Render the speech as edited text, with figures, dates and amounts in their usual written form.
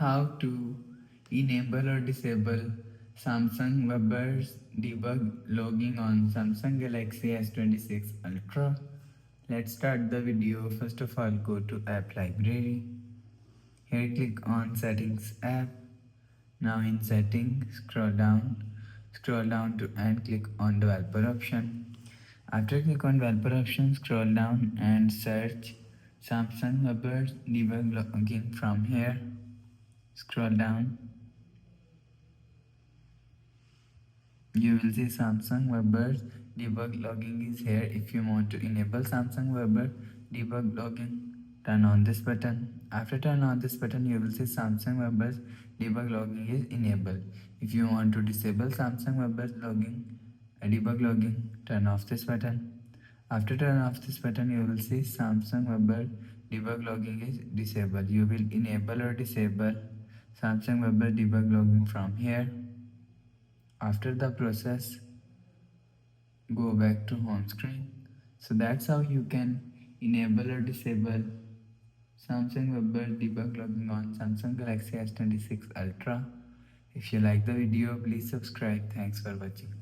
how to enable or disable Samsung Verbose Debug logging on Samsung Galaxy S26 Ultra. Let's start the video. First of all, go to App Library. Here click on Settings app. Now in Settings, scroll down to and click on Developer option. After click on Developer option, scroll down and search Samsung Verbose Debug logging from here. Scroll down. You will see Samsung Verbose Debug logging is here. If you want to enable Samsung Verbose Debug logging, turn on this button. After turn on this button, you will see Samsung Verbose Debug logging is enabled. If you want to disable Samsung Verbose debug logging, turn off this button. After turn off this button, you will see Samsung Verbose debug logging is disabled. You will enable or disable Samsung Verbose debug logging from here. After the process, go back to home screen. So that's how you can enable or disable Samsung Verbose debug logging on Samsung Galaxy S26 Ultra. If you like the video, please subscribe. Thanks for watching.